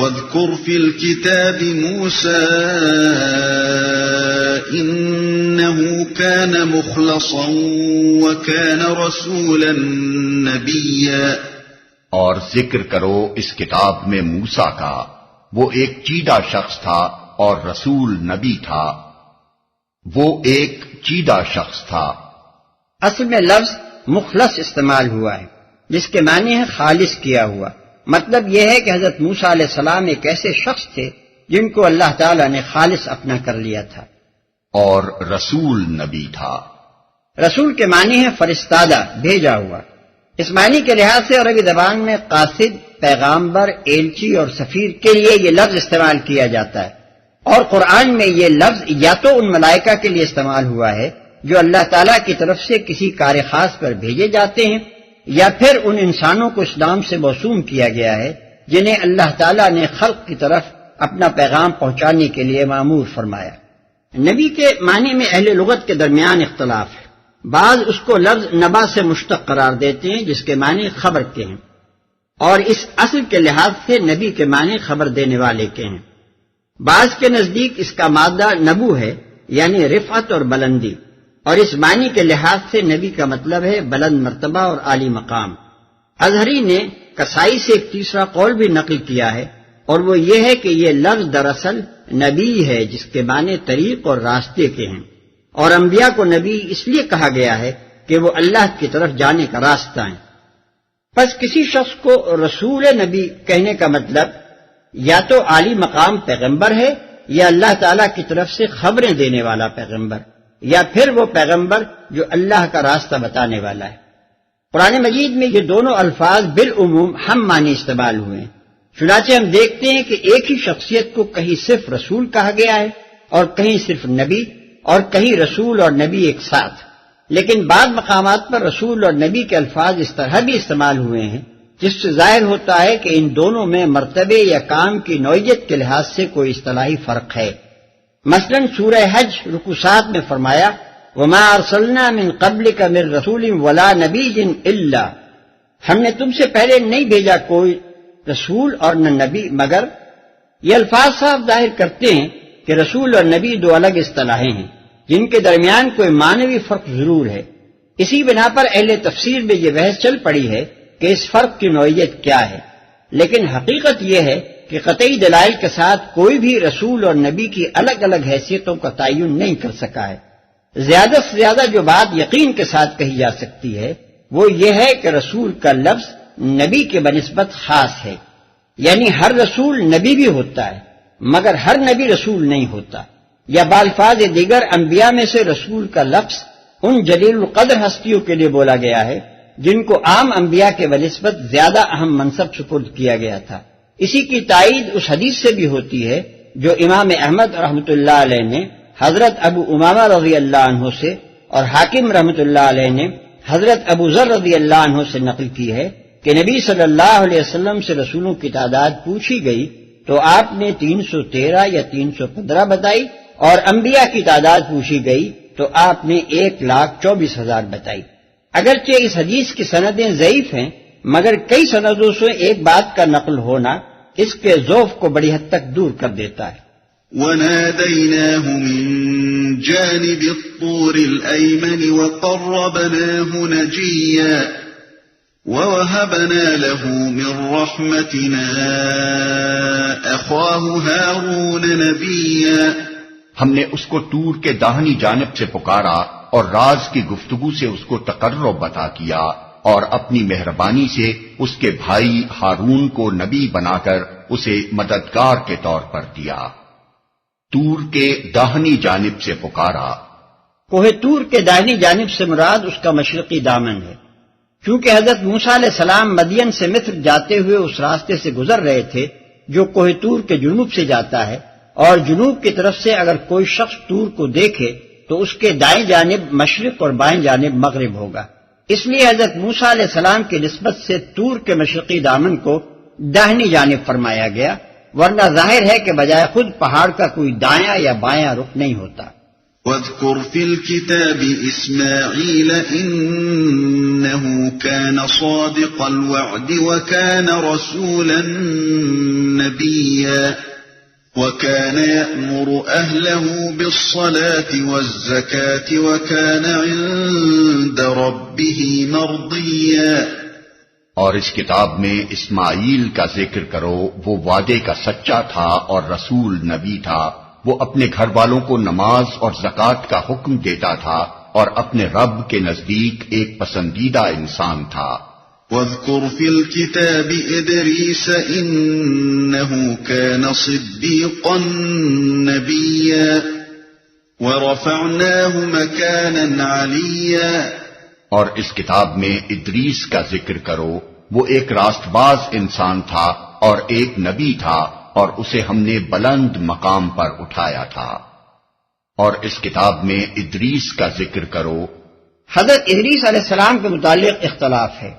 واذكر في الكتاب موسى إنه كان مخلصا وكان رسولا نبيا۔ اور ذکر کرو اس کتاب میں موسیٰ کا، وہ ایک چیدہ شخص تھا اور رسول نبی تھا۔ وہ ایک چیدہ شخص تھا۔ اصل میں لفظ مخلص استعمال ہوا ہے جس کے معنی ہے خالص کیا ہوا۔ مطلب یہ ہے کہ حضرت موسیٰ علیہ السلام ایک ایسے شخص تھے جن کو اللہ تعالیٰ نے خالص اپنا کر لیا تھا۔ اور رسول نبی تھا۔ رسول کے معنی ہے فرستادہ، بھیجا ہوا۔ اس معنی کے لحاظ سے عربی زبان میں قاصد، پیغامبر، ایلچی اور سفیر کے لیے یہ لفظ استعمال کیا جاتا ہے، اور قرآن میں یہ لفظ یا تو ان ملائکہ کے لیے استعمال ہوا ہے جو اللہ تعالیٰ کی طرف سے کسی کار خاص پر بھیجے جاتے ہیں، یا پھر ان انسانوں کو اسلام سے موسوم کیا گیا ہے جنہیں اللہ تعالیٰ نے خلق کی طرف اپنا پیغام پہنچانے کے لیے مأمور فرمایا۔ نبی کے معنی میں اہل لغت کے درمیان اختلاف ہے۔ بعض اس کو لفظ نبا سے مشتق قرار دیتے ہیں جس کے معنی خبر کے ہیں، اور اس اصل کے لحاظ سے نبی کے معنی خبر دینے والے کے ہیں۔ بعض کے نزدیک اس کا مادہ نبو ہے، یعنی رفعت اور بلندی، اور اس معنی کے لحاظ سے نبی کا مطلب ہے بلند مرتبہ اور عالی مقام۔ ازہری نے کسائی سے ایک تیسرا قول بھی نقل کیا ہے، اور وہ یہ ہے کہ یہ لفظ دراصل نبی ہے جس کے معنی طریق اور راستے کے ہیں، اور انبیاء کو نبی اس لیے کہا گیا ہے کہ وہ اللہ کی طرف جانے کا راستہ ہیں۔ پس کسی شخص کو رسول نبی کہنے کا مطلب یا تو عالی مقام پیغمبر ہے، یا اللہ تعالیٰ کی طرف سے خبریں دینے والا پیغمبر، یا پھر وہ پیغمبر جو اللہ کا راستہ بتانے والا ہے۔ قرآن مجید میں یہ دونوں الفاظ بالعموم ہم معنی استعمال ہوئے ہیں، چنانچہ ہم دیکھتے ہیں کہ ایک ہی شخصیت کو کہیں صرف رسول کہا گیا ہے اور کہیں صرف نبی، اور کہیں رسول اور نبی ایک ساتھ۔ لیکن بعض مقامات پر رسول اور نبی کے الفاظ اس طرح بھی استعمال ہوئے ہیں جس سے ظاہر ہوتا ہے کہ ان دونوں میں مرتبے یا کام کی نوعیت کے لحاظ سے کوئی اصطلاحی فرق ہے۔ مثلا سورہ حج رکوع 7 میں فرمایا وَمَا أَرْسَلْنَا مِن قَبْلِكَ مِن رَّسُولٍ وَلَا نَبِيٍّ إِلَّا، ہم نے تم سے پہلے نہیں بھیجا کوئی رسول اور نہ نبی مگر۔ یہ الفاظ صاف ظاہر کرتے ہیں کہ رسول اور نبی دو الگ اصطلاحیں ہیں جن کے درمیان کوئی معنوی فرق ضرور ہے۔ اسی بنا پر اہل تفسیر میں یہ بحث چل پڑی ہے کہ اس فرق کی نوعیت کیا ہے، لیکن حقیقت یہ ہے کہ قطعی دلائل کے ساتھ کوئی بھی رسول اور نبی کی الگ الگ حیثیتوں کا تعین نہیں کر سکا ہے۔ زیادہ سے زیادہ جو بات یقین کے ساتھ کہی جا سکتی ہے وہ یہ ہے کہ رسول کا لفظ نبی کے بنسبت خاص ہے، یعنی ہر رسول نبی بھی ہوتا ہے مگر ہر نبی رسول نہیں ہوتا، یا بالفاظ دیگر انبیاء میں سے رسول کا لفظ ان جلیل القدر ہستیوں کے لیے بولا گیا ہے جن کو عام انبیاء کے بنسبت زیادہ اہم منصب سپرد کیا گیا تھا۔ اسی کی تائید اس حدیث سے بھی ہوتی ہے جو امام احمد رحمۃ اللہ علیہ نے حضرت ابو امامہ رضی اللہ عنہ سے اور حاکم رحمۃ اللہ علیہ نے حضرت ابو ذر رضی اللہ عنہ سے نقل کی ہے کہ نبی صلی اللہ علیہ وسلم سے رسولوں کی تعداد پوچھی گئی تو آپ نے 313 یا 315 بتائی، اور انبیاء کی تعداد پوچھی گئی تو آپ نے 1,24,000 بتائی۔ اگرچہ اس حدیث کی سندیں ضعیف ہیں مگر کئی سندوں سے ایک بات کا نقل ہونا اس کے ضعف کو بڑی حد تک دور کر دیتا ہے۔ وَنَادَيْنَاهُ مِن جَانِبِ الطُّورِ الْأَيْمَنِ وَقَرَّبْنَاهُ نَجِيًّا وَوَهَبْنَا لَهُ مِن رَّحْمَتِنَا أَخَاهُ هَارُونَ نَبِيًّا، ہم نے اس کو طور کے داہنی جانب سے پکارا اور راز کی گفتگو سے اس کو تقرب عطا کیا، اور اپنی مہربانی سے اس کے بھائی ہارون کو نبی بنا کر اسے مددگار کے طور پر دیا۔ طور کے داہنی جانب سے پکارا، کوہ طور کے داہنی جانب سے مراد اس کا مشرقی دامن ہے، چونکہ حضرت موسیٰ علیہ السلام مدین سے مصر جاتے ہوئے اس راستے سے گزر رہے تھے جو کوہ طور کے جنوب سے جاتا ہے، اور جنوب کی طرف سے اگر کوئی شخص طور کو دیکھے تو اس کے دائیں جانب مشرق اور بائیں جانب مغرب ہوگا۔ اس لیے حضرت موسیٰ علیہ السلام کی نسبت سے طور کے مشرقی دامن کو داہنی جانب فرمایا گیا، ورنہ ظاہر ہے کہ بجائے خود پہاڑ کا کوئی دایاں یا بایاں رخ نہیں ہوتا۔ واذكر في الكتاب إسماعيل إنه كان صادق الوعد وكان رسولا نبيا وكان يأمر أهله بالصلاة والزكاة وكان عند ربه مرضيا. اور اس کتاب میں اسماعیل کا ذکر کرو، وہ وعدے کا سچا تھا اور رسول نبی تھا، وہ اپنے گھر والوں کو نماز اور زکوٰۃ کا حکم دیتا تھا اور اپنے رب کے نزدیک ایک پسندیدہ انسان تھا. واذكر في الكتاب إدريس إنه كان صديقا نبيا ورفعناه مكانا عليا. اور اس کتاب میں ادریس کا ذکر کرو، وہ ایک راست باز انسان تھا اور ایک نبی تھا اور اسے ہم نے بلند مقام پر اٹھایا تھا. اور اس کتاب میں ادریس کا ذکر کرو. حضرت ادریس علیہ السلام کے متعلق اختلاف ہے.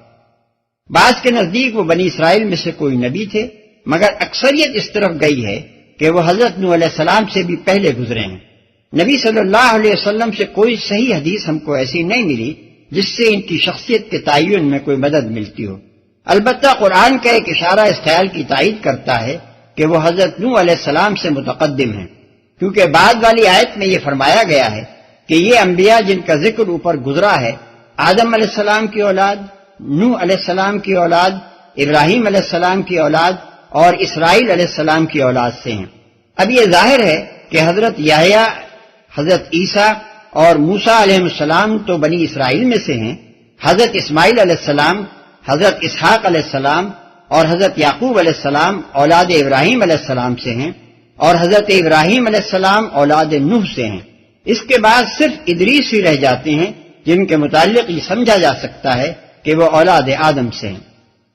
بعض کے نزدیک وہ بنی اسرائیل میں سے کوئی نبی تھے، مگر اکثریت اس طرف گئی ہے کہ وہ حضرت نوح علیہ السلام سے بھی پہلے گزرے ہیں. نبی صلی اللہ علیہ وسلم سے کوئی صحیح حدیث ہم کو ایسی نہیں ملی جس سے ان کی شخصیت کے تعین میں کوئی مدد ملتی ہو. البتہ قرآن کا ایک اشارہ اس خیال کی تائید کرتا ہے کہ وہ حضرت نوح علیہ السلام سے متقدم ہیں، کیونکہ بعد والی آیت میں یہ فرمایا گیا ہے کہ یہ انبیاء جن کا ذکر اوپر گزرا ہے آدم علیہ السلام کی اولاد، نوح علیہ السلام کی اولاد، ابراہیم علیہ السلام کی اولاد اور اسرائیل علیہ السلام کی اولاد سے ہیں. اب یہ ظاہر ہے کہ حضرت یحییٰ، حضرت عیسیٰ اور موسیٰ علیہ السلام تو بنی اسرائیل میں سے ہیں. حضرت اسماعیل علیہ السلام، حضرت اسحاق علیہ السلام اور حضرت یعقوب علیہ السلام اولاد ابراہیم علیہ السلام سے ہیں اور حضرت ابراہیم علیہ السلام اولاد نوح سے ہیں. اس کے بعد صرف ادریس ہی رہ جاتے ہیں جن کے متعلق یہ سمجھا جا سکتا ہے کہ وہ اولاد آدم سے ہیں.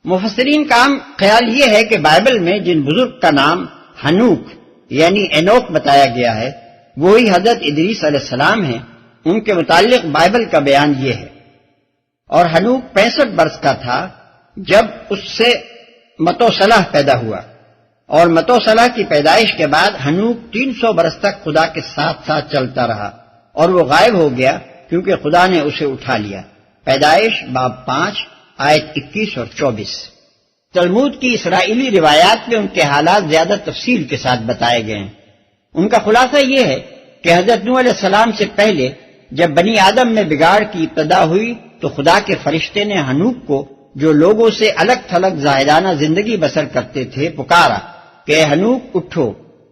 مفسرین کا عام خیال یہ ہے کہ بائبل میں جن بزرگ کا نام ہنوک یعنی اینوک بتایا گیا ہے وہی حضرت ادریس علیہ السلام ہیں. ان کے متعلق بائبل کا بیان یہ ہے. اور ہنوک 65 برس کا تھا جب اس سے متوسلح پیدا ہوا، اور متوسلح کی پیدائش کے بعد ہنوک 300 برس تک خدا کے ساتھ ساتھ چلتا رہا اور وہ غائب ہو گیا کیونکہ خدا نے اسے اٹھا لیا. پیدائش باب 5 آیت 21 اور 24. تلمود کی اسرائیلی روایات میں ان کے حالات زیادہ تفصیل کے ساتھ بتائے گئے ہیں. ان کا خلاصہ یہ ہے کہ حضرت نوح علیہ السلام سے پہلے جب بنی آدم میں بگاڑ کی ابتدا ہوئی تو خدا کے فرشتے نے ہنوک کو، جو لوگوں سے الگ تھلگ زاہدانہ زندگی بسر کرتے تھے، پکارا کہ اے ہنوک اٹھو،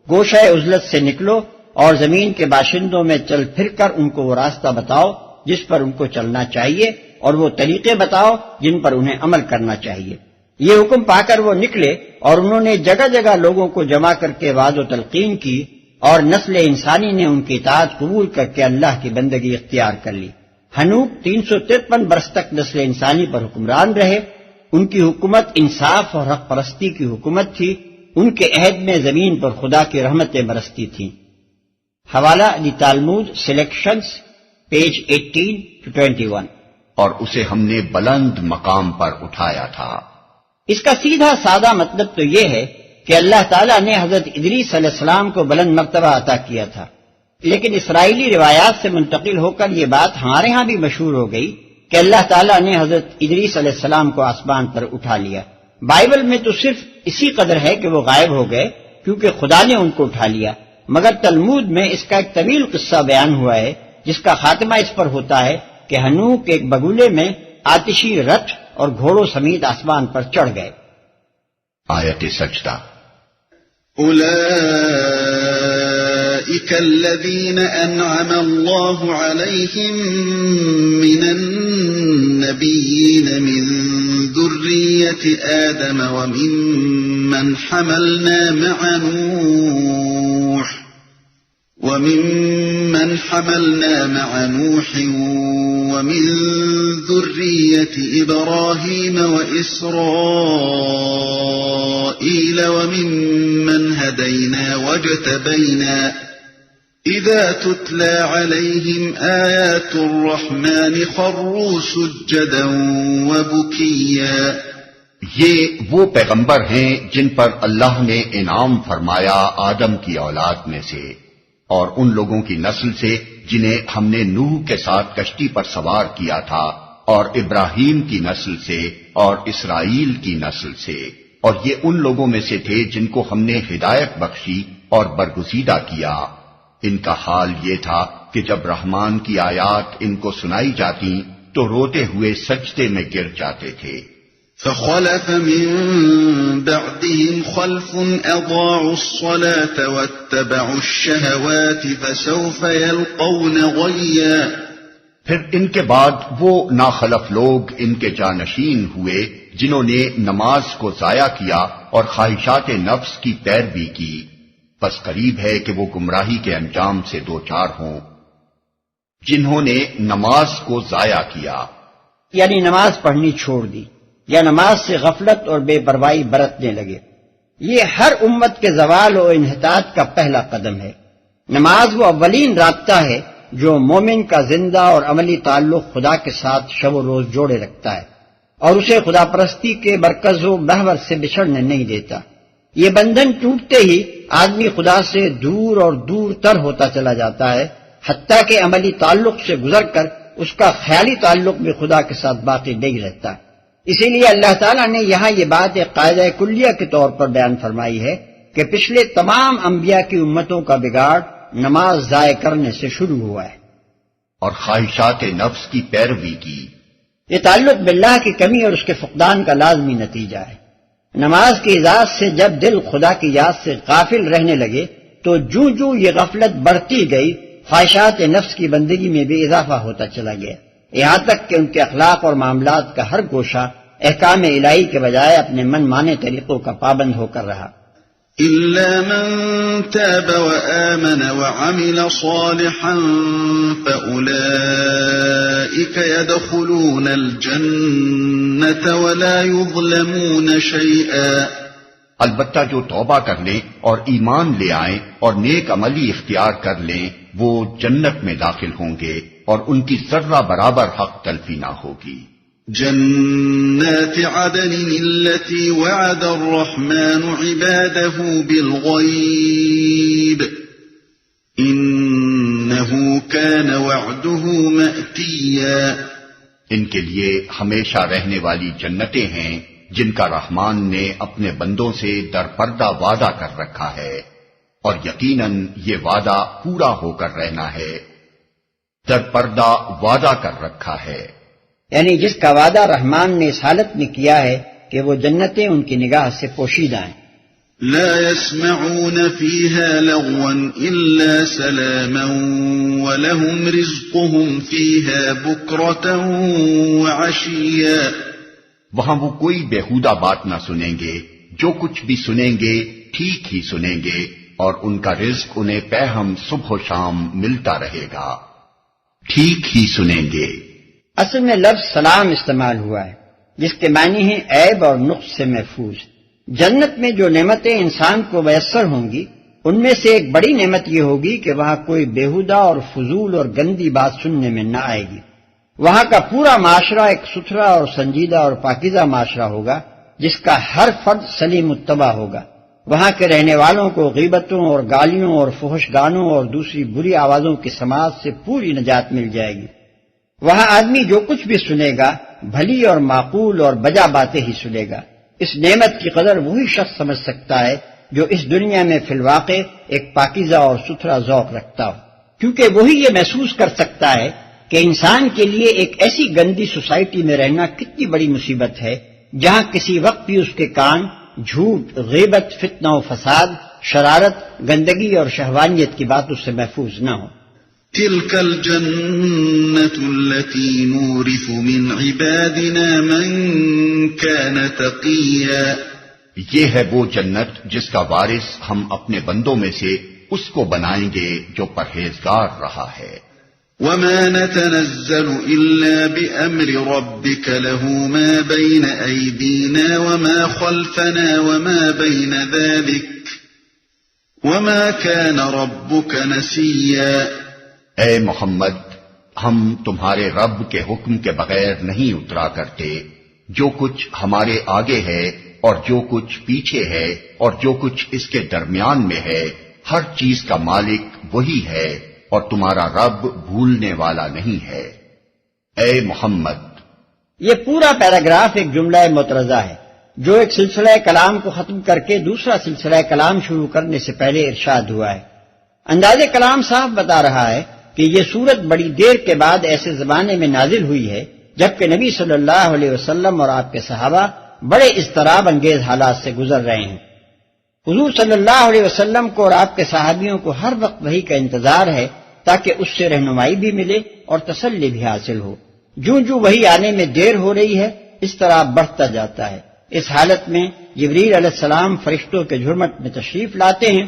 گوشہ عزلت سے نکلو اور زمین کے باشندوں میں چل پھر کر ان کو وہ راستہ بتاؤ جس پر ان کو چلنا چاہیے اور وہ طریقے بتاؤ جن پر انہیں عمل کرنا چاہیے. یہ حکم پا کر وہ نکلے اور انہوں نے جگہ جگہ لوگوں کو جمع کر کے وعظ و تلقین کی اور نسل انسانی نے ان کی اطاعت قبول کر کے اللہ کی بندگی اختیار کر لی. ہنوک 353 برس تک نسل انسانی پر حکمران رہے. ان کی حکومت انصاف اور حق پرستی کی حکومت تھی. ان کے عہد میں زمین پر خدا کی رحمتیں برستی تھیں. حوالہ دی تالمود سلیکشنز پیج 18-21. اور اسے ہم نے بلند مقام پر اٹھایا تھا. اس کا سیدھا سادہ مطلب تو یہ ہے کہ اللہ تعالیٰ نے حضرت ادریس علیہ السلام کو بلند مرتبہ عطا کیا تھا، لیکن اسرائیلی روایات سے منتقل ہو کر یہ بات ہمارے ہاں بھی مشہور ہو گئی کہ اللہ تعالیٰ نے حضرت ادریس علیہ السلام کو آسمان پر اٹھا لیا. بائبل میں تو صرف اسی قدر ہے کہ وہ غائب ہو گئے کیونکہ خدا نے ان کو اٹھا لیا، مگر تلمود میں اس کا ایک طویل قصہ بیان ہوا ہے جس کا خاتمہ اس پر ہوتا ہے کہ ہنوک ایک بگولے میں آتشی رتھ اور گھوڑوں سمیت آسمان پر چڑھ گئے. آیت سجدہ. أولئك الذين أنعم الله عليهم من النبيين من ذرية آدم وممن حملنا مع نوح ومن ذرية إبراهيم وإسرائيل وممن هدينا واجتبينا إذا تتلى عليهم آيات الرحمن خروا سجدا وبكيا. یہ وہ پیغمبر ہیں جن پر اللہ نے انعام فرمایا آدم کی اولاد میں سے اور ان لوگوں کی نسل سے جنہیں ہم نے نوح کے ساتھ کشتی پر سوار کیا تھا، اور ابراہیم کی نسل سے اور اسرائیل کی نسل سے، اور یہ ان لوگوں میں سے تھے جن کو ہم نے ہدایت بخشی اور برگزیدہ کیا۔ ان کا حال یہ تھا کہ جب رحمان کی آیات ان کو سنائی جاتی تو روتے ہوئے سجدے میں گر جاتے تھے۔ فخلف من بعدهم خلف اضاعوا الصلاة واتبعوا الشهوات فسوف يلقون غيا۔ پھر ان کے بعد وہ ناخلف لوگ ان کے جانشین ہوئے جنہوں نے نماز کو ضائع کیا اور خواہشات نفس کی پیروی کی، بس قریب ہے کہ وہ گمراہی کے انجام سے دوچار ہوں۔ جنہوں نے نماز کو ضائع کیا یعنی نماز پڑھنی چھوڑ دی یا نماز سے غفلت اور بے پرواہی برتنے لگے، یہ ہر امت کے زوال و انحطاط کا پہلا قدم ہے۔ نماز وہ اولین رابطہ ہے جو مومن کا زندہ اور عملی تعلق خدا کے ساتھ شب و روز جوڑے رکھتا ہے اور اسے خدا پرستی کے مرکز و محور سے بچھڑنے نہیں دیتا۔ یہ بندھن ٹوٹتے ہی آدمی خدا سے دور اور دور تر ہوتا چلا جاتا ہے، حتیٰ کہ عملی تعلق سے گزر کر اس کا خیالی تعلق بھی خدا کے ساتھ باقی نہیں رہتا۔ اسی لیے اللہ تعالیٰ نے یہاں یہ بات ایک قاعدہ کلیہ کے طور پر بیان فرمائی ہے کہ پچھلے تمام انبیاء کی امتوں کا بگاڑ نماز ضائع کرنے سے شروع ہوا ہے اور خواہشات نفس کی پیروی کی۔ یہ تعلق باللہ کی کمی اور اس کے فقدان کا لازمی نتیجہ ہے۔ نماز کی اجازت سے جب دل خدا کی یاد سے غافل رہنے لگے تو جوں جوں یہ غفلت بڑھتی گئی، خواہشات نفس کی بندگی میں بھی اضافہ ہوتا چلا گیا، یہاں تک کہ ان کے اخلاق اور معاملات کا ہر گوشہ احکام الہی کے بجائے اپنے من مانے طریقوں کا پابند ہو کر رہا۔ إلا من تاب وآمن وعمل صالحا فأولئك يدخلون الجنة ولا يظلمون شيئا۔ البتہ جو توبہ کر لیں اور ایمان لے آئیں اور نیک عملی اختیار کر لیں وہ جنت میں داخل ہوں گے اور ان کی ذرہ برابر حق تلفی نہ ہوگی۔ جنات عدن التي وعد الرحمن عباده بالغيب إنه كان وعده مأتيا۔ ان کے لیے ہمیشہ رہنے والی جنتیں ہیں جن کا رحمان نے اپنے بندوں سے در پردہ وعدہ کر رکھا ہے، اور یقیناً یہ وعدہ پورا ہو کر رہنا ہے۔ در پردہ وعدہ کر رکھا ہے یعنی جس کا وعدہ رحمان نے اس حالت میں کیا ہے کہ وہ جنتیں ان کی نگاہ سے پوشیدہ ہیں۔ لا يسمعون فيها لغوا إلا سلاما ولهم رزقهم فيها بكرة وعشيا۔ وہاں وہ کوئی بیہودہ بات نہ سنیں گے، جو کچھ بھی سنیں گے ٹھیک ہی سنیں گے، اور ان کا رزق انہیں پہم صبح و شام ملتا رہے گا، ٹھیک ہی سنیں گے۔ اصل میں لفظ سلام استعمال ہوا ہے جس کے معنی ہیں عیب اور نقص سے محفوظ۔ جنت میں جو نعمتیں انسان کو میسر ہوں گی ان میں سے ایک بڑی نعمت یہ ہوگی کہ وہاں کوئی بیہودہ اور فضول اور گندی بات سننے میں نہ آئے گی۔ وہاں کا پورا معاشرہ ایک ستھرا اور سنجیدہ اور پاکیزہ معاشرہ ہوگا جس کا ہر فرد سلیم متبع ہوگا۔ وہاں کے رہنے والوں کو غیبتوں اور گالیوں اور فحش گانوں اور دوسری بری آوازوں کی سماعت سے پوری نجات مل جائے گی۔ وہاں آدمی جو کچھ بھی سنے گا بھلی اور معقول اور بجا باتیں ہی سنے گا۔ اس نعمت کی قدر وہی شخص سمجھ سکتا ہے جو اس دنیا میں فی الواقع ایک پاکیزہ اور ستھرا ذوق رکھتا ہو، کیونکہ وہی یہ محسوس کر سکتا ہے کہ انسان کے لیے ایک ایسی گندی سوسائٹی میں رہنا کتنی بڑی مصیبت ہے جہاں کسی وقت بھی اس کے کان جھوٹ، غیبت، فتنہ و فساد، شرارت، گندگی اور شہوانیت کی بات اس سے محفوظ نہ ہو۔ تلك الجنة التي نورث من عبادنا من كان تقيا۔ یہ ہے وہ جنت جس کا وارث ہم اپنے بندوں میں سے اس کو بنائیں گے جو پرہیزگار رہا ہے۔ وما نتنزل إلا بأمر ربك له ما بين أيدينا وما خلفنا وما بين ذلك وما كان ربك نسيا۔ اے محمد، ہم تمہارے رب کے حکم کے بغیر نہیں اترا کرتے۔ جو کچھ ہمارے آگے ہے اور جو کچھ پیچھے ہے اور جو کچھ اس کے درمیان میں ہے، ہر چیز کا مالک وہی ہے، اور تمہارا رب بھولنے والا نہیں ہے۔ اے محمد، یہ پورا پیراگراف ایک جملہ معترضہ ہے جو ایک سلسلہ کلام کو ختم کر کے دوسرا سلسلہ کلام شروع کرنے سے پہلے ارشاد ہوا ہے۔ انداز کلام صاحب بتا رہا ہے کہ یہ سورت بڑی دیر کے بعد ایسے زمانے میں نازل ہوئی ہے جبکہ نبی صلی اللہ علیہ وسلم اور آپ کے صحابہ بڑے اضطراب انگیز حالات سے گزر رہے ہیں۔ حضور صلی اللہ علیہ وسلم کو اور آپ کے صحابیوں کو ہر وقت وحی کا انتظار ہے تاکہ اس سے رہنمائی بھی ملے اور تسلی بھی حاصل ہو۔ جوں جوں وحی آنے میں دیر ہو رہی ہے اضطراب بڑھتا جاتا ہے۔ اس حالت میں جبریل علیہ السلام فرشتوں کے جھرمٹ میں تشریف لاتے ہیں۔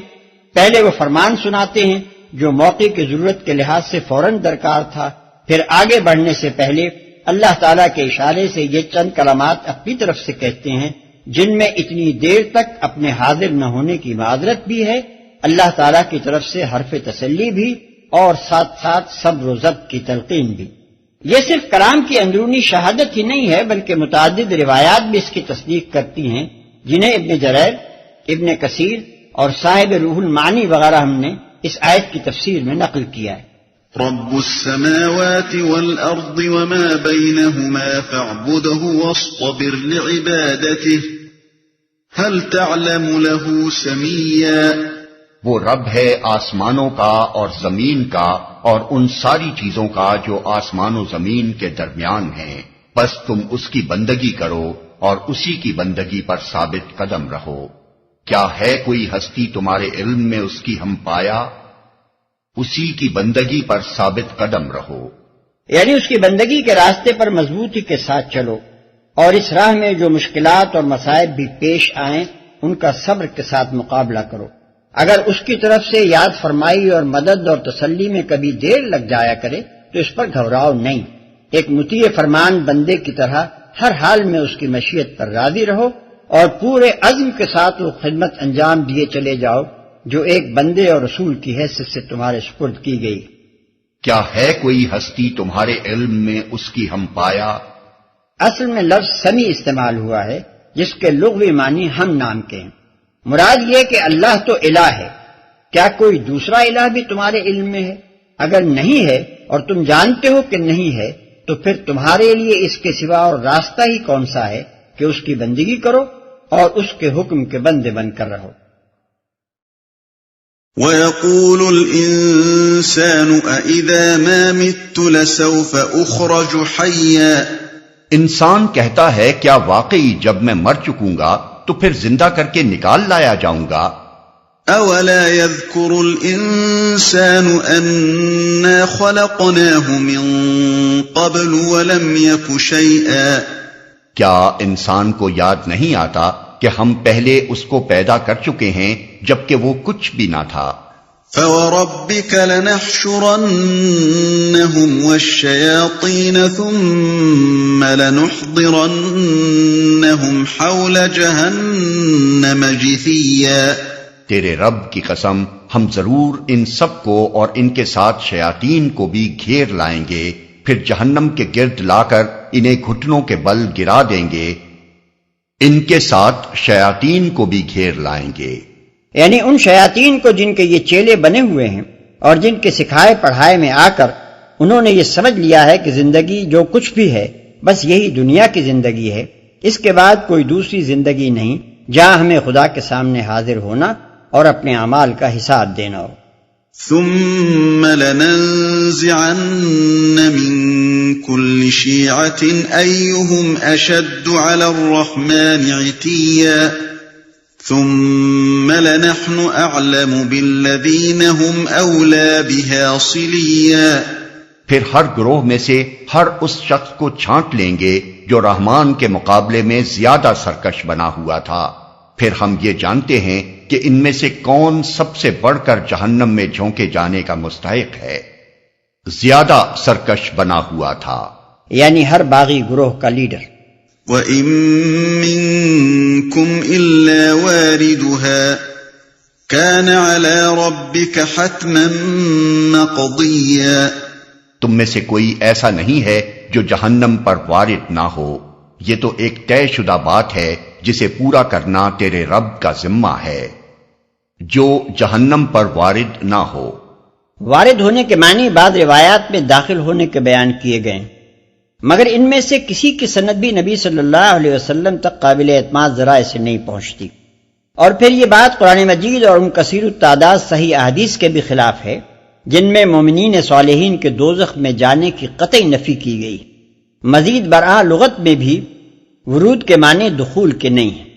پہلے وہ فرمان سناتے ہیں جو موقع کی ضرورت کے لحاظ سے فوراً درکار تھا، پھر آگے بڑھنے سے پہلے اللہ تعالیٰ کے اشارے سے یہ چند کلمات اپنی طرف سے کہتے ہیں جن میں اتنی دیر تک اپنے حاضر نہ ہونے کی معذرت بھی ہے، اللہ تعالیٰ کی طرف سے حرف تسلی بھی اور ساتھ ساتھ صبر و ضبط کی تلقین بھی۔ یہ صرف کلام کی اندرونی شہادت ہی نہیں ہے بلکہ متعدد روایات بھی اس کی تصدیق کرتی ہیں جنہیں ابن جریر، ابن کثیر اور صاحب روح المعانی وغیرہ ہم نے اس آیت کی تفسیر میں نقل کیا ہے۔ رب السماوات والأرض وما بينهما فاعبده واصطبر لعبادته هل تعلم له سميا۔ وہ رب ہے آسمانوں کا اور زمین کا اور ان ساری چیزوں کا جو آسمان و زمین کے درمیان ہیں، بس تم اس کی بندگی کرو اور اسی کی بندگی پر ثابت قدم رہو۔ کیا ہے کوئی ہستی تمہارے علم میں اس کی ہم پایا؟ اسی کی بندگی پر ثابت قدم رہو، یعنی اس کی بندگی کے راستے پر مضبوطی کے ساتھ چلو اور اس راہ میں جو مشکلات اور مصائب بھی پیش آئیں ان کا صبر کے ساتھ مقابلہ کرو۔ اگر اس کی طرف سے یاد فرمائی اور مدد اور تسلی میں کبھی دیر لگ جایا کرے تو اس پر گھبراؤ نہیں، ایک مطیع فرمان بندے کی طرح ہر حال میں اس کی مشیت پر راضی رہو اور پورے عزم کے ساتھ وہ خدمت انجام دیے چلے جاؤ جو ایک بندے اور رسول کی حیثیت سے تمہارے سپرد کی گئی۔ کیا ہے کوئی ہستی تمہارے علم میں اس کی ہم پایا؟ اصل میں لفظ سمیع استعمال ہوا ہے جس کے لغوی معنی ہم نام کے ہیں۔ مراد یہ کہ اللہ تو الہ ہے، کیا کوئی دوسرا الہ بھی تمہارے علم میں ہے؟ اگر نہیں ہے اور تم جانتے ہو کہ نہیں ہے تو پھر تمہارے لیے اس کے سوا اور راستہ ہی کون سا ہے کہ اس کی بندگی کرو اور اس کے حکم کے بندے بن کر رہو۔ وَيَقُولُ الْإِنسَانُ أَإِذَا مَا مِتُّ لَسَوْفَ أُخْرَجُ حَيًّا۔ انسان کہتا ہے کیا واقعی جب میں مر چکوں گا تو پھر زندہ کر کے نکال لایا جاؤں گا؟ أَوَلَا يَذْكُرُ الْإِنسَانُ أَنَّا خَلَقْنَاهُ مِن قَبْلُ وَلَمْ يَكُ شَيْئًا۔ کیا انسان کو یاد نہیں آتا کہ ہم پہلے اس کو پیدا کر چکے ہیں جبکہ وہ کچھ بھی نہ تھا؟ فَوَرَبِّكَ لَنَحْشُرَنَّهُمْ وَالشَّيَاطِينَ ثُمَّ لَنُحْضِرَنَّهُمْ حَوْلَ جَهَنَّمَ جِثِيًّا۔ تیرے رب کی قسم ہم ضرور ان سب کو اور ان کے ساتھ شیاطین کو بھی گھیر لائیں گے، پھر جہنم کے گرد لا کر انہیں گھٹنوں کے بل گرا دیں گے، ان کے ساتھ شیاطین کو بھی گھیر لائیں گے۔ یعنی ان شیاطین کو جن کے یہ چیلے بنے ہوئے ہیں اور جن کے سکھائے پڑھائے میں آ کر انہوں نے یہ سمجھ لیا ہے کہ زندگی جو کچھ بھی ہے بس یہی دنیا کی زندگی ہے، اس کے بعد کوئی دوسری زندگی نہیں جہاں ہمیں خدا کے سامنے حاضر ہونا اور اپنے اعمال کا حساب دینا ہو۔ ثم لننزعن من كل شيعة أيهم أشد على الرحمن عتيا ثم لنحن أعلم بالذين هم أولى بها صليا۔ پھر ہر گروہ میں سے ہر اس شخص کو چھانٹ لیں گے جو رحمان کے مقابلے میں زیادہ سرکش بنا ہوا تھا، پھر ہم یہ جانتے ہیں کہ ان میں سے کون سب سے بڑھ کر جہنم میں جھونکے جانے کا مستحق ہے، زیادہ سرکش بنا ہوا تھا، یعنی ہر باغی گروہ کا لیڈر۔ وَإِن مِّنكُمْ إِلَّا وَارِدُهَا كَانَ عَلَى رَبِّكَ حَتْمًا مَّقْضِيًّا۔ تم میں سے کوئی ایسا نہیں ہے جو جہنم پر وارد نہ ہو، یہ تو ایک طے شدہ بات ہے جسے پورا کرنا تیرے رب کا ذمہ ہے۔ جو جہنم پر وارد نہ ہو وارد ہونے کے معنی بعض روایات میں داخل ہونے کے بیان کیے گئے، مگر ان میں سے کسی کی سند بھی نبی صلی اللہ علیہ وسلم تک قابل اعتماد ذرائع سے نہیں پہنچتی۔ اور پھر یہ بات قرآن مجید اور ان کثیر التعداد صحیح احادیث کے بھی خلاف ہے جن میں مومنین صالحین کے دوزخ میں جانے کی قطعی نفی کی گئی۔ مزید برآں لغت میں بھی ورود کے معنی دخول کے نہیں ہیں،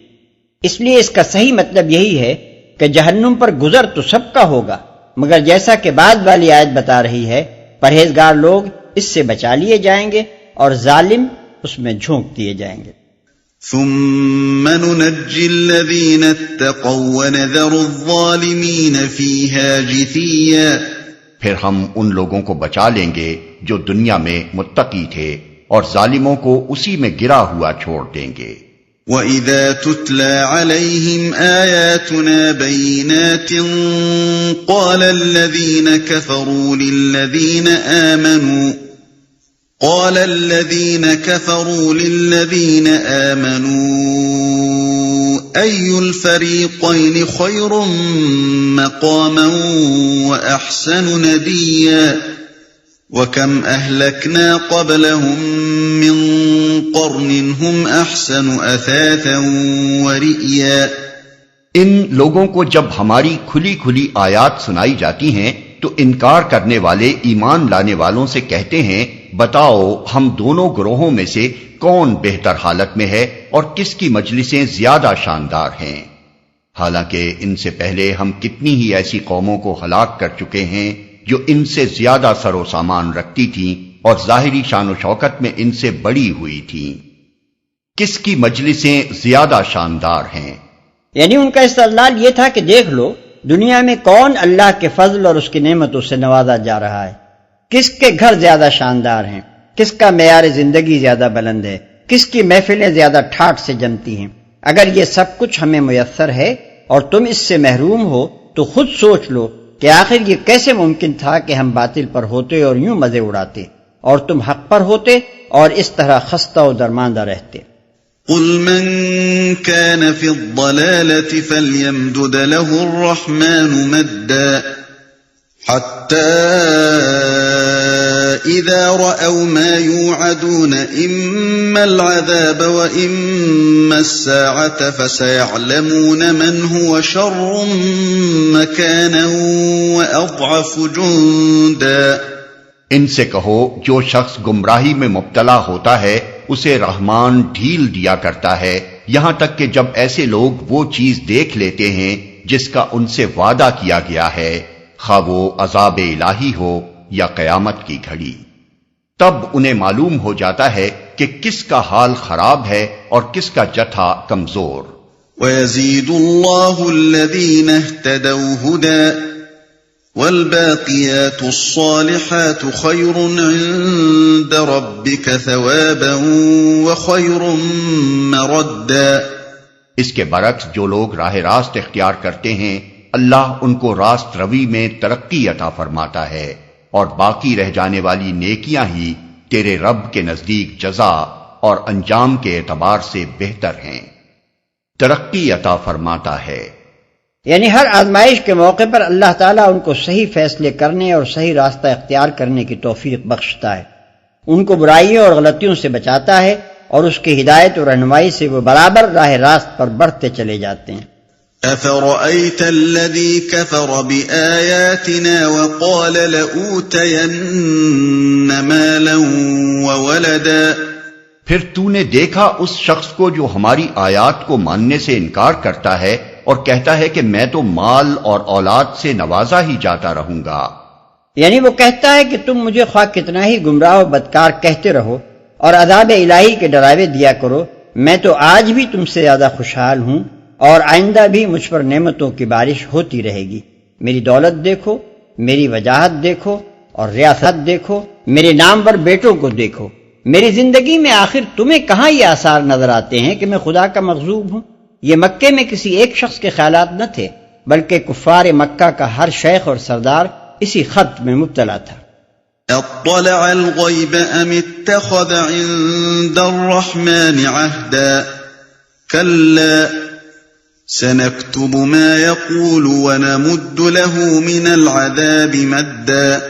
اس لیے اس کا صحیح مطلب یہی ہے کہ جہنم پر گزر تو سب کا ہوگا، مگر جیسا کہ بعد والی آیت بتا رہی ہے پرہیزگار لوگ اس سے بچا لیے جائیں گے اور ظالم اس میں جھونک دیے جائیں گے۔ ثم ننجي الذين اتقوا ونذر الظالمين فيها جثيا، پھر ہم ان لوگوں کو بچا لیں گے جو دنیا میں متقی تھے اور ظالموں کو اسی میں گرا ہوا چھوڑ دیں گے۔ وَإِذَا تُتْلَى عَلَيْهِمْ آيَاتُنَا بَيِّنَاتٍ قَالَ الَّذِينَ كَفَرُوا لِلَّذِينَ آمَنُوا أَيُّ الْفَرِيقَيْنِ خَيْرٌ مَّقَامًا وَأَحْسَنُ نَدِيًّا وَكَمْ أَهْلَكْنَا قَبْلَهُم مِّن قَرْنٍ هُمْ أَحْسَنُ أَثَاثًا وَرِئْيًا۔ ان لوگوں کو جب ہماری کھلی کھلی آیات سنائی جاتی ہیں تو انکار کرنے والے ایمان لانے والوں سے کہتے ہیں بتاؤ ہم دونوں گروہوں میں سے کون بہتر حالت میں ہے اور کس کی مجلسیں زیادہ شاندار ہیں، حالانکہ ان سے پہلے ہم کتنی ہی ایسی قوموں کو ہلاک کر چکے ہیں جو ان سے زیادہ سر و سامان رکھتی تھیں اور ظاہری شان و شوکت میں ان سے بڑی ہوئی تھیں، کس کی مجلسیں زیادہ شاندار ہیں۔ یعنی ان کا استدلال یہ تھا کہ دیکھ لو دنیا میں کون اللہ کے فضل اور اس کی نعمتوں سے نوازا جا رہا ہے، کس کے گھر زیادہ شاندار ہیں، کس کا معیار زندگی زیادہ بلند ہے، کس کی محفلیں زیادہ ٹھاٹ سے جمتی ہیں۔ اگر یہ سب کچھ ہمیں میسر ہے اور تم اس سے محروم ہو تو خود سوچ لو کہ آخر یہ کیسے ممکن تھا کہ ہم باطل پر ہوتے اور یوں مزے اڑاتے اور تم حق پر ہوتے اور اس طرح خستہ و درماندہ رہتے۔ قل من كان في الضلالة فليمدد له الرحمن مدا حتى إذا رأوا ما يوعدون إما العذاب وإما الساعة فسيعلمون من هو شر مكانا وأضعف جندا۔ ان سے کہو جو شخص گمراہی میں مبتلا ہوتا ہے اسے رحمان ڈھیل دیا کرتا ہے یہاں تک کہ جب ایسے لوگ وہ چیز دیکھ لیتے ہیں جس کا ان سے وعدہ کیا گیا ہے، خواہ وہ عذاب الہی ہو یا قیامت کی گھڑی، تب انہیں معلوم ہو جاتا ہے کہ کس کا حال خراب ہے اور کس کا جتھا کمزور۔ وَيَزِيدُ اللَّهُ الَّذِينَ اهْتَدَوْا هُدًى وَالْبَاقِيَاتُ الصَّالِحَاتُ خَيْرٌ عِندَ رَبِّكَ ثَوَابًا وَخَيْرٌ مَّرَدًّا۔ اس کے برعکس جو لوگ راہ راست اختیار کرتے ہیں اللہ ان کو راست روی میں ترقی عطا فرماتا ہے، اور باقی رہ جانے والی نیکیاں ہی تیرے رب کے نزدیک جزا اور انجام کے اعتبار سے بہتر ہیں۔ ترقی عطا فرماتا ہے، یعنی ہر آزمائش کے موقع پر اللہ تعالیٰ ان کو صحیح فیصلے کرنے اور صحیح راستہ اختیار کرنے کی توفیق بخشتا ہے، ان کو برائیوں اور غلطیوں سے بچاتا ہے اور اس کی ہدایت اور رہنمائی سے وہ برابر راہ راست پر بڑھتے چلے جاتے ہیں۔ أَفَرَأَيْتَ الَّذِي كَفَرَ بِآيَاتِنَا وَقَالَ لَأُوتَيَنَّ مَالًا وَوَلَدًا۔ پھر تو نے دیکھا اس شخص کو جو ہماری آیات کو ماننے سے انکار کرتا ہے اور کہتا ہے کہ میں تو مال اور اولاد سے نوازا ہی جاتا رہوں گا۔ یعنی وہ کہتا ہے کہ تم مجھے خواہ کتنا ہی گمراہ و بدکار کہتے رہو اور عذاب الہی کے ڈراوے دیا کرو، میں تو آج بھی تم سے زیادہ خوشحال ہوں اور آئندہ بھی مجھ پر نعمتوں کی بارش ہوتی رہے گی۔ میری دولت دیکھو، میری وجاہت دیکھو اور ریاست دیکھو، میرے نامور بیٹوں کو دیکھو، میری زندگی میں آخر تمہیں کہاں یہ آثار نظر آتے ہیں کہ میں خدا کا مغضوب ہوں؟ یہ مکے میں کسی ایک شخص کے خیالات نہ تھے، بلکہ کفار مکہ کا ہر شیخ اور سردار اسی خط میں مبتلا تھا۔ اطلع الغیب ام اتخذ عند الرحمن عہدا کلا سنكتب ما يقول ونمد له من العذاب مدا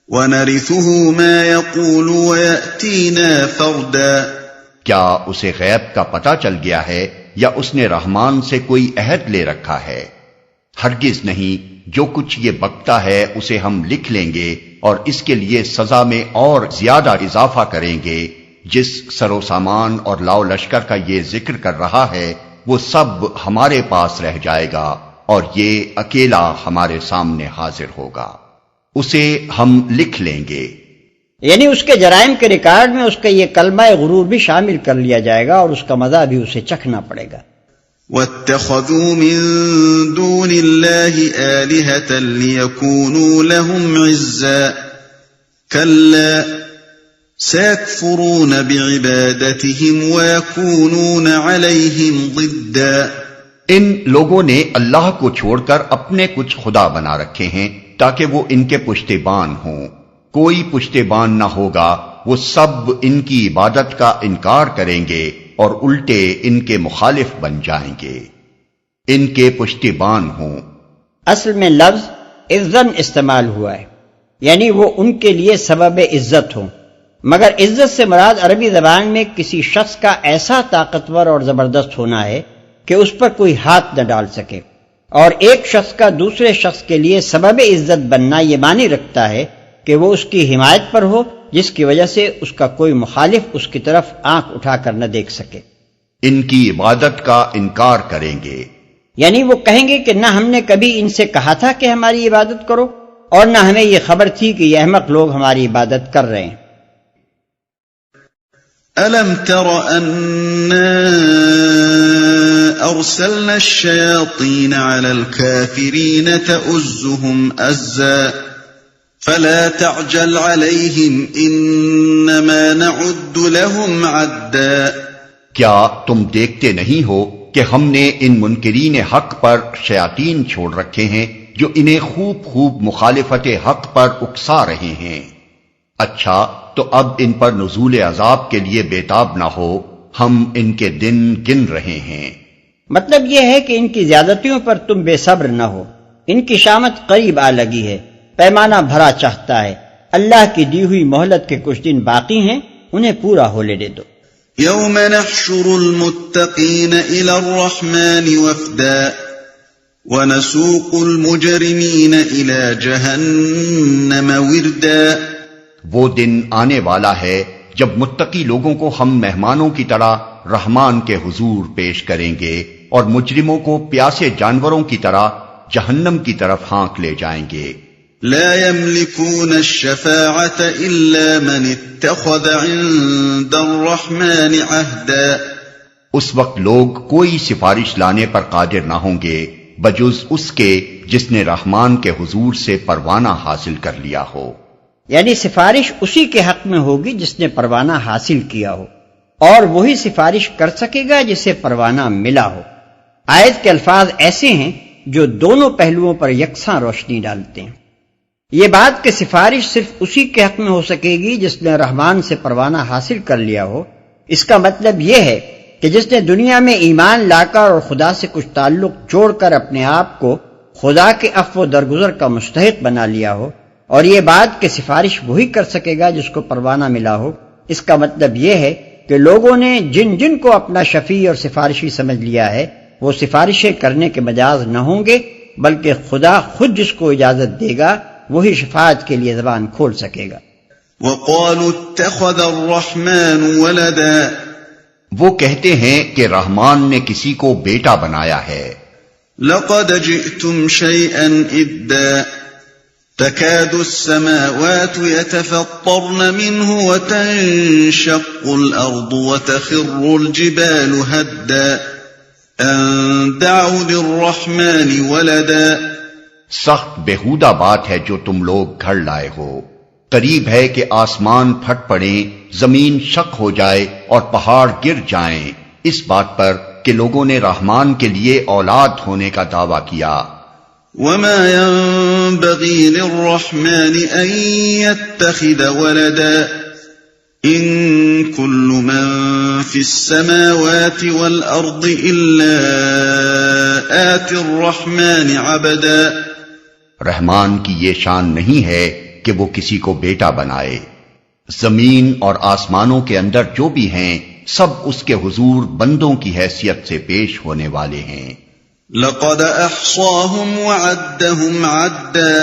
ونرثه ما يقول ويأتينا فردا. کیا اسے غیب کا پتہ چل گیا ہے یا اس نے رحمان سے کوئی عہد لے رکھا ہے؟ ہرگز نہیں، جو کچھ یہ بکتا ہے اسے ہم لکھ لیں گے اور اس کے لیے سزا میں اور زیادہ اضافہ کریں گے. جس سر و سامان اور لاؤ لشکر کا یہ ذکر کر رہا ہے وہ سب ہمارے پاس رہ جائے گا اور یہ اکیلا ہمارے سامنے حاضر ہوگا. اسے ہم لکھ لیں گے. یعنی اس کے جرائم کے ریکارڈ میں اس کا یہ کلمہ غرور بھی شامل کر لیا جائے گا اور اس کا مزہ بھی اسے چکھنا پڑے گا. وَاتَّخَذُوا مِن دُونِ اللَّهِ آلِهَةً لِيَكُونُوا لَهُمْ عِزًّا كَلَّا سَيَكْفُرُونَ بِعِبَادَتِهِمْ وَيَكُونُونَ عَلَيْهِمْ ضِدًّا. ان لوگوں نے اللہ کو چھوڑ کر اپنے کچھ خدا بنا رکھے ہیں تاکہ وہ ان کے پشتیبان ہوں. کوئی پشتیبان نہ ہوگا، وہ سب ان کی عبادت کا انکار کریں گے اور الٹے ان کے مخالف بن جائیں گے. ان کے پشتیبان ہوں. اصل میں لفظ عزن استعمال ہوا ہے، یعنی وہ ان کے لیے سبب عزت ہوں. مگر عزت سے مراد عربی زبان میں کسی شخص کا ایسا طاقتور اور زبردست ہونا ہے کہ اس پر کوئی ہاتھ نہ ڈال سکے، اور ایک شخص کا دوسرے شخص کے لیے سبب عزت بننا یہ معنی رکھتا ہے کہ وہ اس کی حمایت پر ہو، جس کی وجہ سے اس کا کوئی مخالف اس کی طرف آنکھ اٹھا کر نہ دیکھ سکے. ان کی عبادت کا انکار کریں گے، یعنی وہ کہیں گے کہ نہ ہم نے کبھی ان سے کہا تھا کہ ہماری عبادت کرو، اور نہ ہمیں یہ خبر تھی کہ یہ احمق لوگ ہماری عبادت کر رہے ہیں. أَلَمْ تَرَ أَنَّا أَرْسَلْنَا الشَّيَاطِينَ عَلَى الْكَافِرِينَ تَؤُزُّهُمْ أَزًّا فَلَا تَعْجَلْ عَلَيْهِمْ إِنَّمَا نَعُدُّ لَهُمْ عَدًّا. کیا تم دیکھتے نہیں ہو کہ ہم نے ان منکرین حق پر شیاطین چھوڑ رکھے ہیں جو انہیں خوب خوب مخالفت حق پر اکسا رہے ہیں. اچھا تو اب ان پر نزول عذاب کے لیے بےتاب نہ ہو، ہم ان کے دن گن رہے ہیں. مطلب یہ ہے کہ ان کی زیادتیوں پر تم بے صبر نہ ہو. ان کی شامت قریب آ لگی ہے، پیمانہ بھرا چاہتا ہے. اللہ کی دی ہوئی مہلت کے کچھ دن باقی ہیں، انہیں پورا ہو لینے دو. يَوْمَ نَحْشُرُ الْمُتَّقِينَ إِلَى الرَّحْمَنِ وَفْدًا وَنَسُوقُ الْمُجْرِمِينَ إِلَى جَهَنَّمَ وِرْدًا. وہ دن آنے والا ہے جب متقی لوگوں کو ہم مہمانوں کی طرح رحمان کے حضور پیش کریں گے اور مجرموں کو پیاسے جانوروں کی طرح جہنم کی طرف ہانک لے جائیں گے. لا يملكون الشفاعة إلا من اتخذ عند الرحمن عهدا. اس وقت لوگ کوئی سفارش لانے پر قادر نہ ہوں گے بجز اس کے جس نے رحمان کے حضور سے پروانہ حاصل کر لیا ہو. یعنی سفارش اسی کے حق میں ہوگی جس نے پروانہ حاصل کیا ہو، اور وہی سفارش کر سکے گا جسے پروانہ ملا ہو. آیت کے الفاظ ایسے ہیں جو دونوں پہلوؤں پر یکساں روشنی ڈالتے ہیں. یہ بات کہ سفارش صرف اسی کے حق میں ہو سکے گی جس نے رحمان سے پروانہ حاصل کر لیا ہو، اس کا مطلب یہ ہے کہ جس نے دنیا میں ایمان لا کر اور خدا سے کچھ تعلق جوڑ کر اپنے آپ کو خدا کے عفو و درگزر کا مستحق بنا لیا ہو. اور یہ بات کہ سفارش وہی کر سکے گا جس کو پروانہ ملا ہو، اس کا مطلب یہ ہے کہ لوگوں نے جن جن کو اپنا شفیع اور سفارشی سمجھ لیا ہے وہ سفارشیں کرنے کے مجاز نہ ہوں گے، بلکہ خدا خود جس کو اجازت دے گا وہی شفاعت کے لیے زبان کھول سکے گا. وَقَالُوا اتَّخَذَ الرَّحْمَنُ وَلَدًا. وہ کہتے ہیں کہ رحمان نے کسی کو بیٹا بنایا ہے. لَقَدْ جِئْتُمْ شَيْئًا إِدًّا. تكاد السماوات يتفطرن منه وتنشق الأرض وتخر الجبال هدا أن دعوا للرحمن ولدا. سخت بےہودہ بات ہے جو تم لوگ گھڑ لائے ہو. قریب ہے کہ آسمان پھٹ پڑیں، زمین شق ہو جائے اور پہاڑ گر جائیں اس بات پر کہ لوگوں نے رحمان کے لیے اولاد ہونے کا دعویٰ کیا. وما ينبغي للرحمن أن يتخذ ولدا إن كل من في السماوات والأرض إلا آتي الرحمن عبدا. رحمان کی یہ شان نہیں ہے کہ وہ کسی کو بیٹا بنائے. زمین اور آسمانوں کے اندر جو بھی ہیں سب اس کے حضور بندوں کی حیثیت سے پیش ہونے والے ہیں. لقد احصاهم وعدهم عدا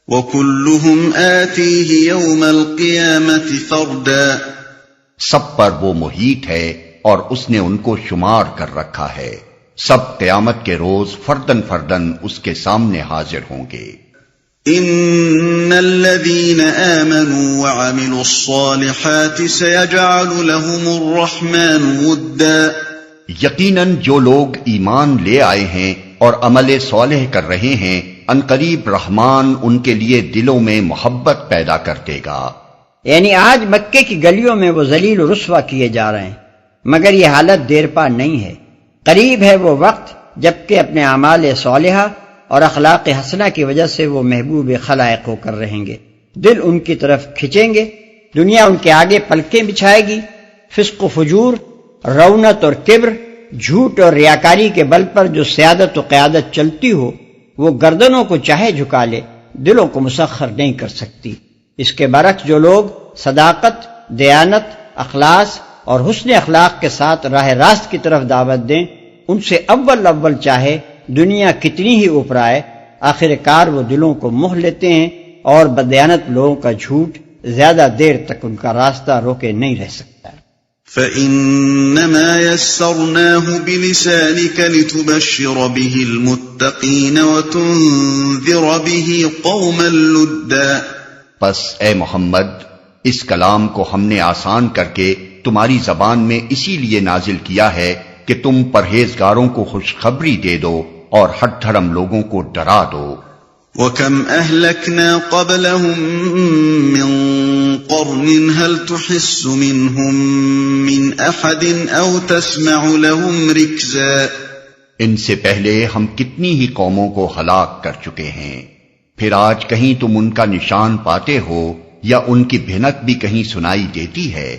وكلهم آتيه يوم القيامة فردا. سب پر وہ محیط ہے اور اس نے ان کو شمار کر رکھا ہے. سب قیامت کے روز فردن فردن اس کے سامنے حاضر ہوں گے. ان الذين آمنوا وعملوا الصالحات سيجعل لهم الرحمن ودا. یقیناً جو لوگ ایمان لے آئے ہیں اور عمل صالح کر رہے ہیں عنقریب رحمان ان کے لیے دلوں میں محبت پیدا کر دے گا. یعنی آج مکے کی گلیوں میں وہ ذلیل و رسوا کیے جا رہے ہیں، مگر یہ حالت دیر پا نہیں ہے. قریب ہے وہ وقت جبکہ اپنے اعمال صالحہ اور اخلاق حسنہ کی وجہ سے وہ محبوب خلائق ہو کر رہیں گے. دل ان کی طرف کھنچیں گے، دنیا ان کے آگے پلکیں بچھائے گی. فسق و فجور، رونت اور کبر، جھوٹ اور ریاکاری کے بل پر جو سیادت و قیادت چلتی ہو وہ گردنوں کو چاہے جھکا لے، دلوں کو مسخر نہیں کر سکتی. اس کے برعکس جو لوگ صداقت، دیانت، اخلاص اور حسن اخلاق کے ساتھ راہ راست کی طرف دعوت دیں، ان سے اول چاہے دنیا کتنی ہی اوپرائے، آخر کار وہ دلوں کو موہ لیتے ہیں اور بدیانت لوگوں کا جھوٹ زیادہ دیر تک ان کا راستہ روکے نہیں رہ سکتا. فَإِنَّمَا يَسَّرْنَاهُ بِلِسَانِكَ لِتُبَشِّرَ بِهِ الْمُتَّقِينَ وَتُنذِرَ بِهِ قَوْمًا لُدًّا. پس اے محمد اس کلام کو ہم نے آسان کر کے تمہاری زبان میں اسی لیے نازل کیا ہے کہ تم پرہیزگاروں کو خوشخبری دے دو اور ہٹ دھرم لوگوں کو ڈرا دو. وَكَمْ أَهْلَكْنَا قَبْلَهُمْ مِنْ قَرْنٍ هَلْ تُحِسُّ مِنْهُمْ مِنْ أَحَدٍ أَوْ تَسْمَعُ لَهُمْ رِكْزًا. ان سے پہلے ہم کتنی ہی قوموں کو ہلاک کر چکے ہیں، پھر آج کہیں تم ان کا نشان پاتے ہو یا ان کی بھنک بھی کہیں سنائی دیتی ہے.